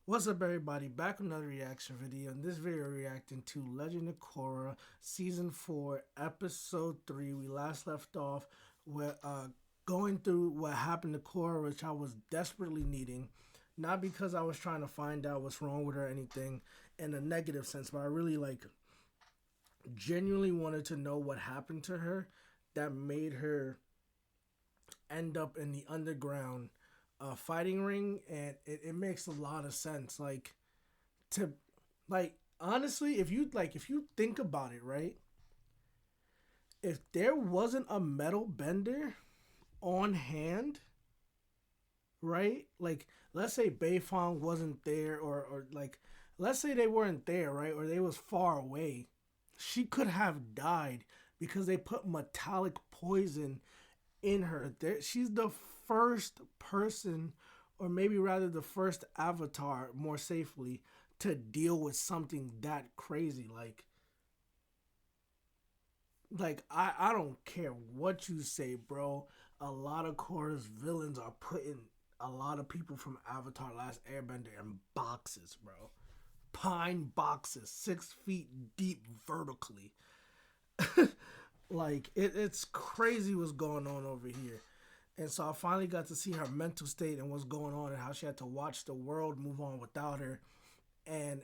What's up, everybody? Back with another reaction video. In this video, we're reacting to Legend of Korra, Season 4, Episode 3. We last left off with going through what happened to Korra, which I was desperately needing. Not because I was trying to find out what's wrong with her or anything in a negative sense, but I really genuinely wanted to know what happened to her that made her end up in the underground fighting ring, and it makes a lot of sense. To honestly, if you think about it, right? If there wasn't a metal bender on hand, right? Like let's say Beifong wasn't there, or let's say they weren't there, right? Or they was far away. She could have died because they put metallic poison in her. She's the first person, or maybe rather the first avatar, more safely, to deal with something that crazy. I don't care what you say, bro. A lot of Korra's villains are putting a lot of people from Avatar: Last Airbender in boxes, bro. Pine boxes, 6 feet deep vertically. It's crazy what's going on over here. And so I finally got to see her mental state and what's going on, and how she had to watch the world move on without her, and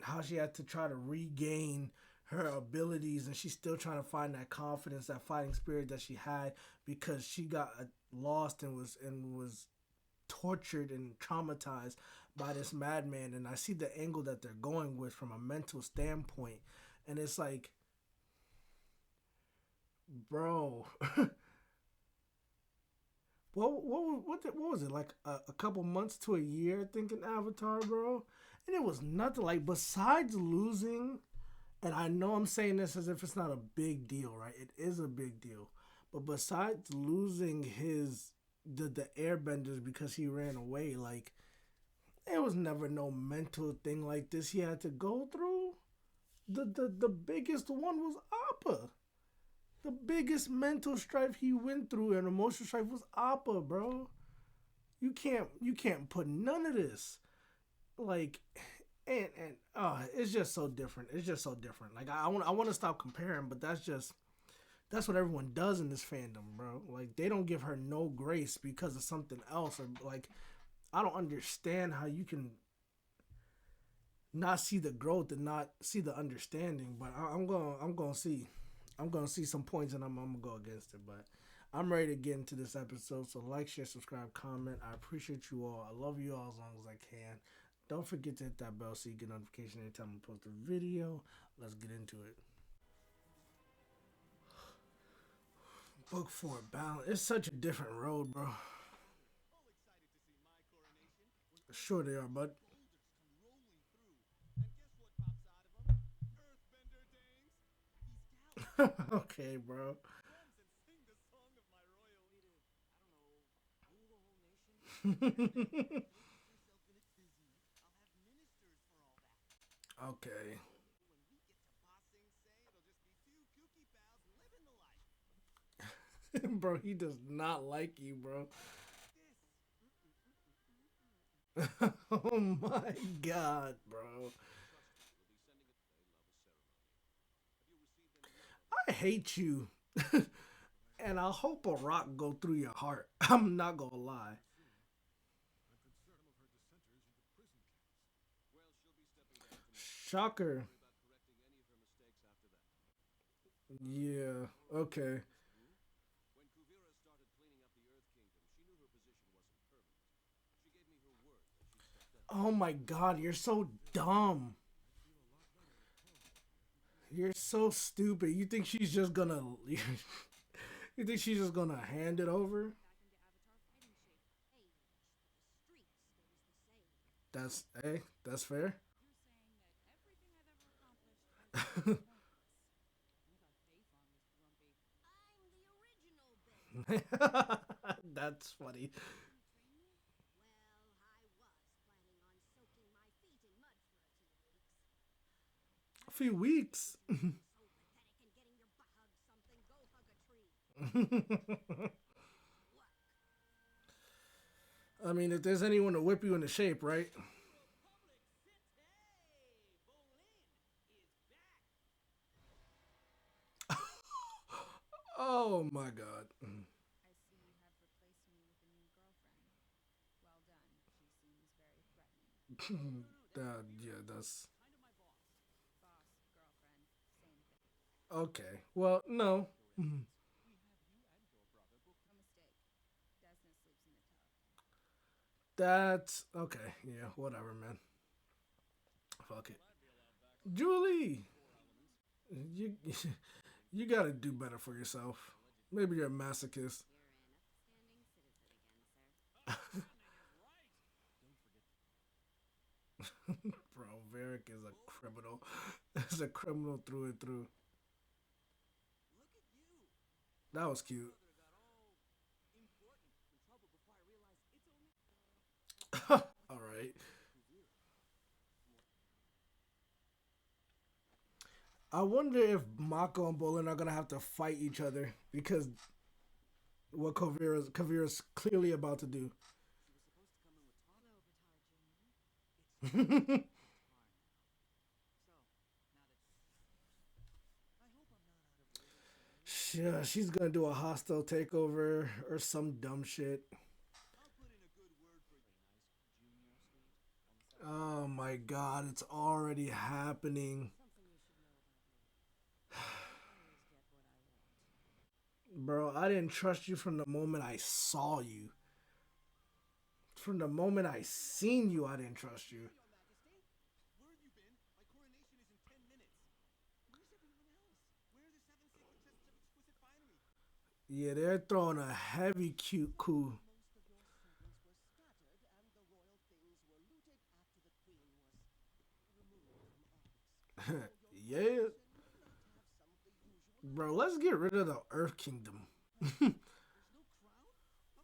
how she had to try to regain her abilities, and she's still trying to find that confidence, that fighting spirit that she had, because she got lost and was tortured and traumatized by this madman. And I see the angle that they're going with from a mental standpoint, and it's like, bro. What was it, like a couple months to a year, I think, in Avatar, bro? And it was nothing, like, besides losing. And I know I'm saying this as if it's not a big deal, right? It is a big deal. But besides losing the airbenders because he ran away, like, there was never no mental thing like this he had to go through. The biggest one was Appa. The biggest mental strife he went through and emotional strife was Appa, bro. You can't put none of this, like, and it's just so different. It's just so different. Like, I want to stop comparing, but that's what everyone does in this fandom, bro. Like, they don't give her no grace because of something else, or like, I don't understand how you can not see the growth and not see the understanding. But I'm gonna see some points, and I'm gonna go against it. But I'm ready to get into this episode. So like, share, subscribe, comment. I appreciate you all. I love you all as long as I can. Don't forget to hit that bell so you get notification anytime I post a video. Let's get into it. Book 4 balance. It's such a different road, bro. Sure they are, bud. Okay, bro. Okay. Bro, he does not like you, bro. Oh my god, bro. I hate you. And I hope a rock go through your heart. I'm not gonna lie. Shocker. Yeah. Okay. Oh my god, you're so dumb. You're so stupid. You think she's just gonna you think she's just gonna hand it over? That's fair. That's funny. A few weeks. I mean, if there's anyone to whip you into shape, right? Oh my god. I see you have replaced me with a new girlfriend. Well done. She seems very threatening. Yeah, that's Boss, girlfriend, same thing. okay. Well, no. Mhm. A mistake. Desna sleeps in the tub. That's okay. Yeah, whatever, man. Fuck it. Julie, you you gotta do better for yourself. Maybe you're a masochist. You're an upstanding citizen again, sir. Bro, Varric is a criminal. He's a criminal through and through. That was cute. All right. I wonder if Mako and Bolin are gonna have to fight each other because what Kavira's clearly about to do. Yeah, she's gonna do a hostile takeover or some dumb shit. Oh my god, it's already happening. Bro, I didn't trust you from the moment I saw you. From the moment I seen you, I didn't trust you. Yeah, they're throwing a heavy cute coup. Yeah, bro, let's get rid of the Earth Kingdom.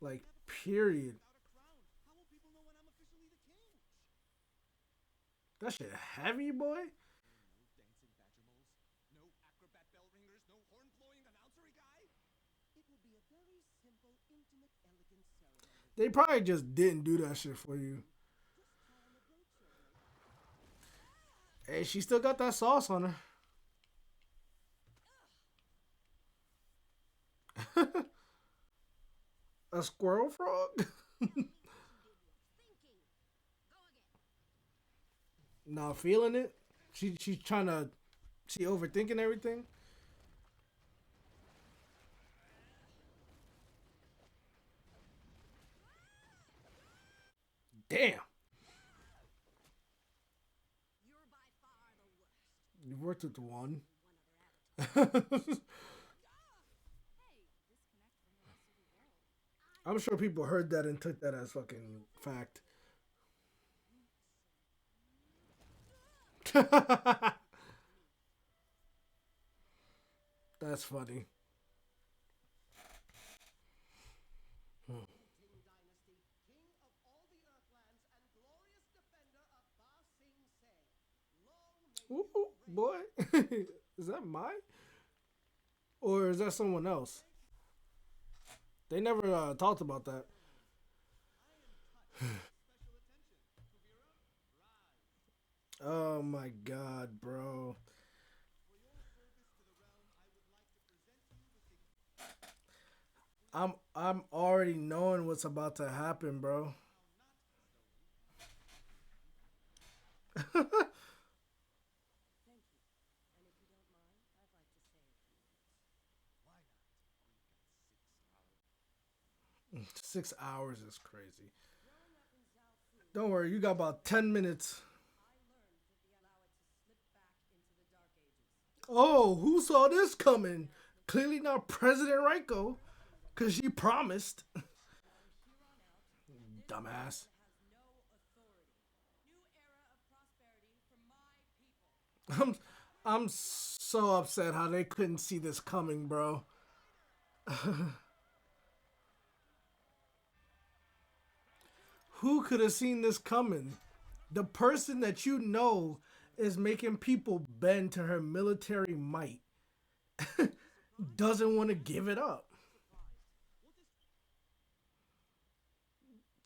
Like, period. That shit heavy, boy. They probably just didn't do that shit for you. Hey, she still got that sauce on her. A squirrel frog? Not feeling it. She's trying to. She overthinking everything. Damn. You worked with one. I'm sure people heard that and took that as fucking fact. That's funny. Ooh, boy. Is that mine? Or is that someone else? They never talked about that. Oh my god, bro. I'm already knowing what's about to happen, bro. $6 is crazy. Don't worry, you got about 10 minutes. Oh, who saw this coming? Clearly not President Reiko, cause she promised. Dumbass. I'm I'm so upset how they couldn't see this coming, bro. Who could have seen this coming? The person that you know is making people bend to her military might doesn't want to give it up.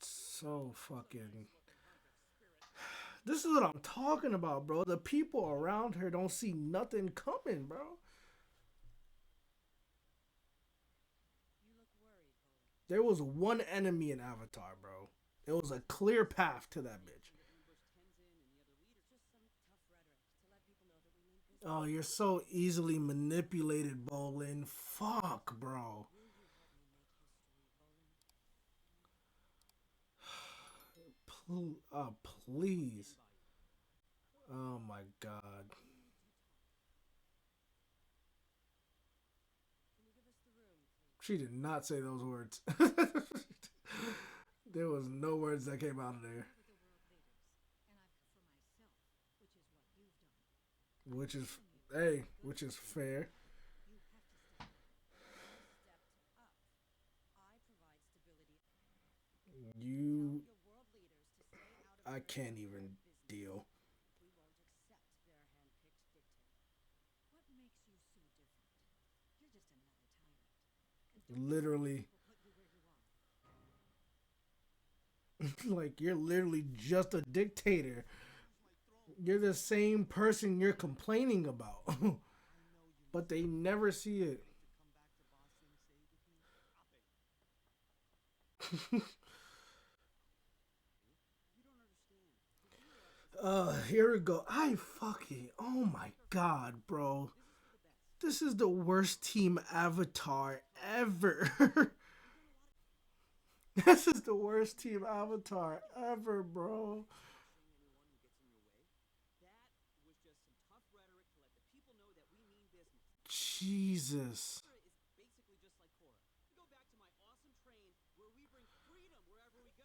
So fucking. This is what I'm talking about, bro. The people around her don't see nothing coming, bro. There was one enemy in Avatar, bro. It was a clear path to that bitch. Oh, you're so easily manipulated, Bolin. Fuck, bro. Please. Oh my god. She did not say those words. There was no words that came out of there. Which is, hey, which is fair. You, I can't even deal. Literally, like you're literally just a dictator. You're the same person you're complaining about, but they never see it. Here we go. I fucking, oh my god, bro. This is the worst team avatar ever. This is the worst team avatar ever, bro. Jesus.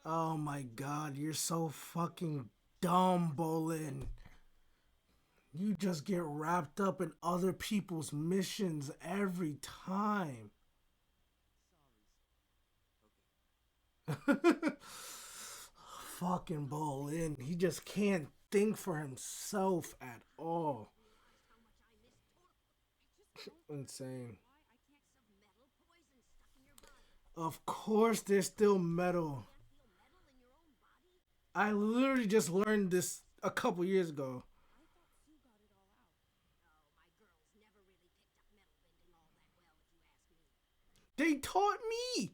Oh my god, you're so fucking dumb, Bolin. You just get wrapped up in other people's missions every time. Fucking Bolin. He just can't think for himself at all. Insane. Of course, there's still metal. I literally just learned this a couple years ago. They taught me.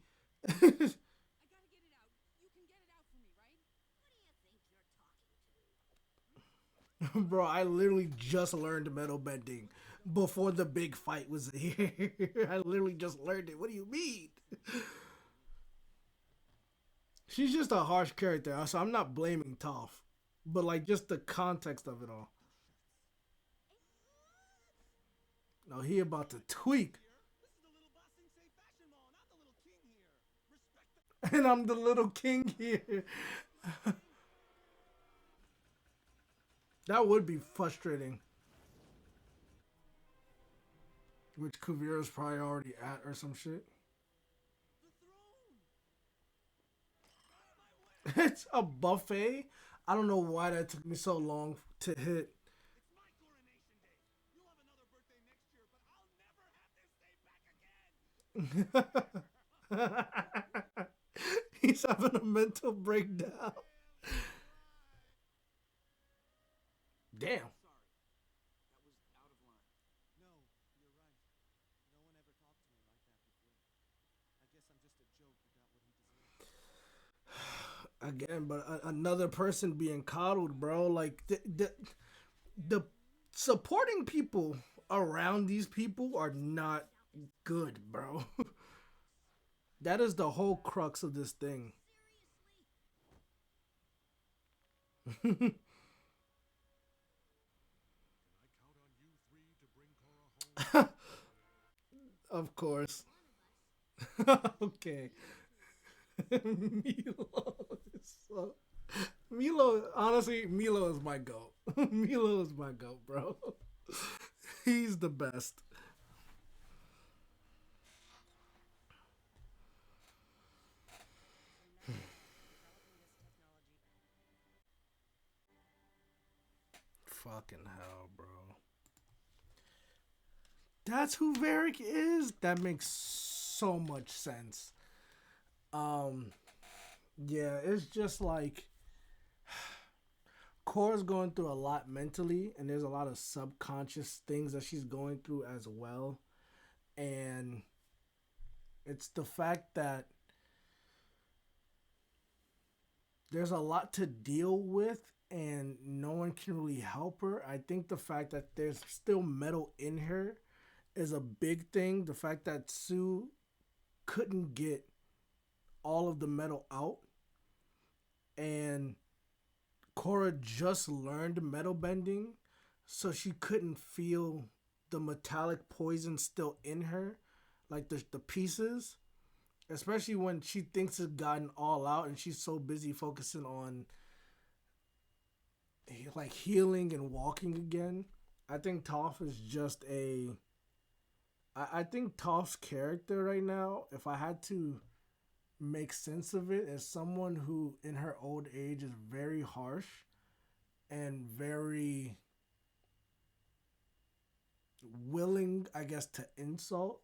Bro, I literally just learned metal bending before the big fight was here. I literally just learned it. What do you mean? She's just a harsh character, so I'm not blaming Toph. But like just the context of it all. No, he about to tweak. And I'm the little king here. That would be frustrating. Which Kuvira's probably already at or some shit. It's a buffet. I don't know why that took me so long to hit. He's having a mental breakdown. Damn. Again, but another person being coddled, bro. Like the supporting people around these people are not good, bro. That is the whole crux of this thing. Of course. Okay. Milo is so. Milo, honestly, Milo is my goat. Milo is my goat, bro. He's the best. Fucking hell, bro. That's who Varric is? That makes so much sense. Um, yeah, it's just like Korra's going through a lot mentally, and there's a lot of subconscious things that she's going through as well. And it's the fact that there's a lot to deal with and no one can really help her. I think the fact that there's still metal in her is a big thing. The fact that Sue couldn't get all of the metal out and Korra just learned metal bending, so she couldn't feel the metallic poison still in her, like the pieces. Especially when she thinks it's gotten all out and she's so busy focusing on like healing and walking again. I think Toph is just a. I think Toph's character right now, if I had to make sense of it, is someone who in her old age is very harsh and very willing, I guess, to insult.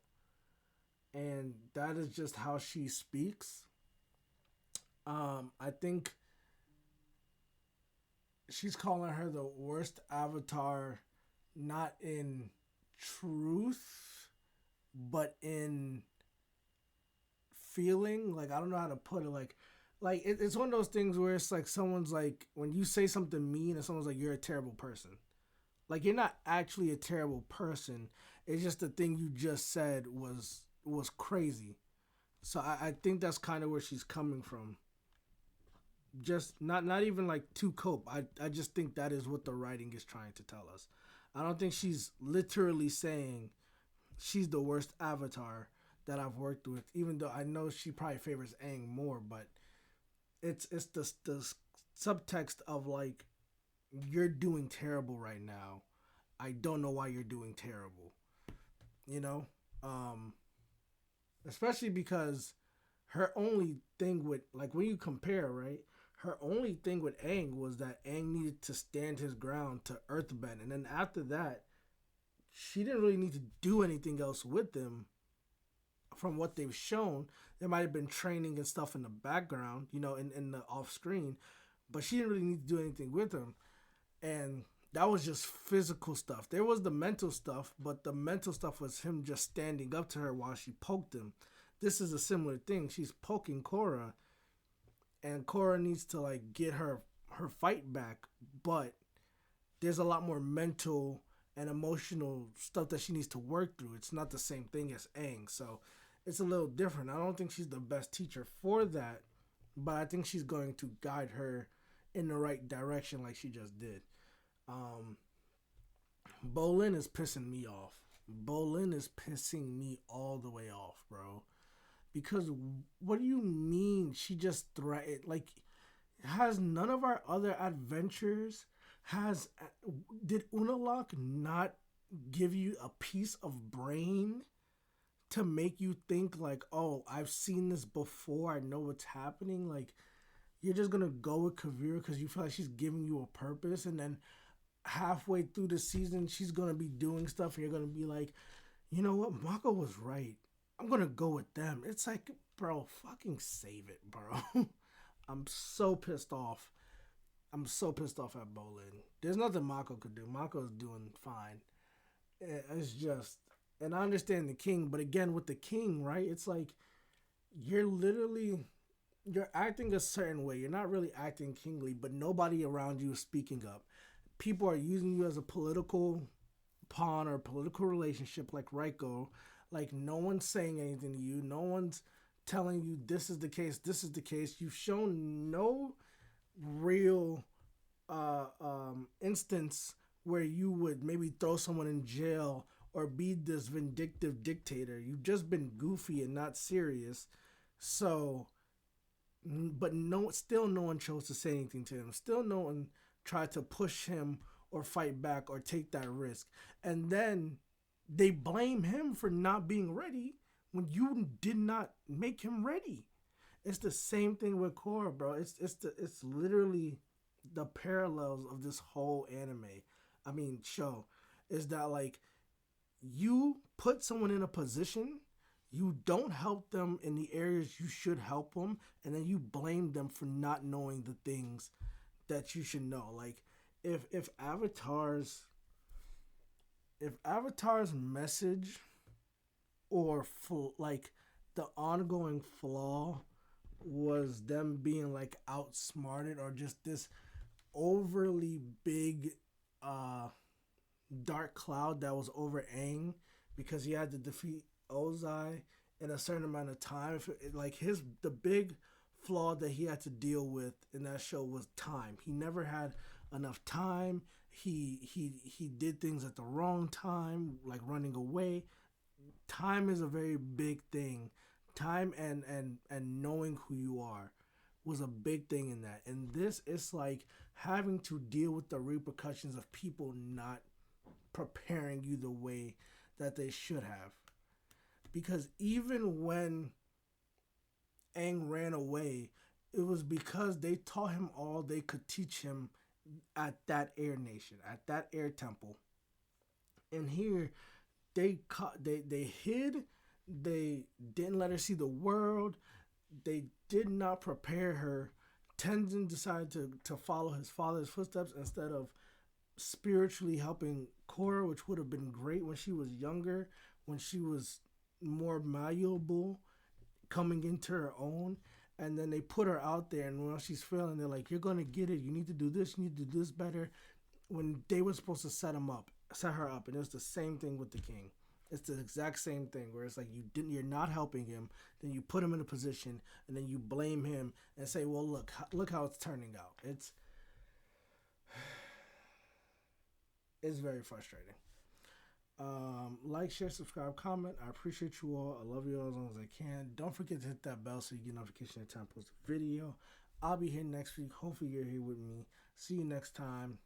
And that is just how she speaks. I think she's calling her the worst avatar, not in truth, but in feeling. Like I don't know how to put it. It's one of those things where it's like someone's like when you say something mean and someone's like you're a terrible person. Like you're not actually a terrible person. It's just the thing you just said was crazy. So I think that's kind of where she's coming from. Just not even like to cope. I just think that is what the writing is trying to tell us. I don't think she's literally saying she's the worst avatar that I've worked with, even though I know she probably favors Aang more, but it's the subtext of like you're doing terrible right now. I don't know why you're doing terrible. You know? Especially because her only thing with like when you compare, right? Her only thing with Aang was that Aang needed to stand his ground to earthbend, and then after that, she didn't really need to do anything else with them. From what they've shown, there might have been training and stuff in the background, in the off screen, but she didn't really need to do anything with them, and that was just physical stuff. There was the mental stuff, but the mental stuff was him just standing up to her while she poked him. This is a similar thing. She's poking Korra, and Korra needs to like get her fight back, but there's a lot more mental and emotional stuff that she needs to work through. It's not the same thing as Aang, so it's a little different. I don't think she's the best teacher for that, but I think she's going to guide her in the right direction like she just did. Bolin is pissing me off. Bolin is pissing me all the way off, bro. Because what do you mean she just threatened? Like, has none of our other adventures did Unalaq not give you a piece of brain to make you think like, oh, I've seen this before, I know what's happening? Like, you're just gonna go with Kavira because you feel like she's giving you a purpose, and then halfway through the season she's gonna be doing stuff and you're gonna be like, you know what, Mako was right, I'm gonna go with them. It's like, bro, fucking save it, bro. I'm so pissed off. I'm so pissed off at Bolin. There's nothing Mako could do. Mako's doing fine. It's just, and I understand the king, but again, with the king, right? It's like, you're acting a certain way. You're not really acting kingly, but nobody around you is speaking up. People are using you as a political pawn or political relationship like Raiko. Like, no one's saying anything to you. No one's telling you this is the case, this is the case. You've shown no real instance where you would maybe throw someone in jail or be this vindictive dictator. You've just been goofy and not serious. So, but still no one chose to say anything to him. Still no one tried to push him or fight back or take that risk. And then they blame him for not being ready when you did not make him ready. It's the same thing with Korra, bro. It's literally the parallels of this whole show. Is that like, you put someone in a position, you don't help them in the areas you should help them, and then you blame them for not knowing the things that you should know. Like, if Avatar's message or like the ongoing flaw was them being like outsmarted, or just this overly big uh dark cloud that was over Aang, because he had to defeat Ozai in a certain amount of time. Like the big flaw that he had to deal with in that show was time. He never had enough time. He did things at the wrong time, like running away. Time is a very big thing. Time and knowing who you are was a big thing in that. And this is like having to deal with the repercussions of people not preparing you the way that they should have. Because even when Aang ran away, it was because they taught him all they could teach him at that air nation, at that air temple. And here they hid, they didn't let her see the world, they did not prepare her. Tenzin decided to follow his father's footsteps instead of spiritually helping Korra, which would have been great when she was younger, when she was more malleable, coming into her own. And then they put her out there, and while she's failing, they're like, "You're gonna get it. You need to do this. You need to do this better." When they were supposed to set her up, and it was the same thing with the king. It's the exact same thing where it's like you're not helping him, then you put him in a position, and then you blame him and say, "Well, look how it's turning out." It's very frustrating. Like, share, subscribe, comment. I appreciate you all. I love you all as long as I can. Don't forget to hit that bell so you get notification every time I post a video. I'll be here next week. Hopefully you're here with me. See you next time.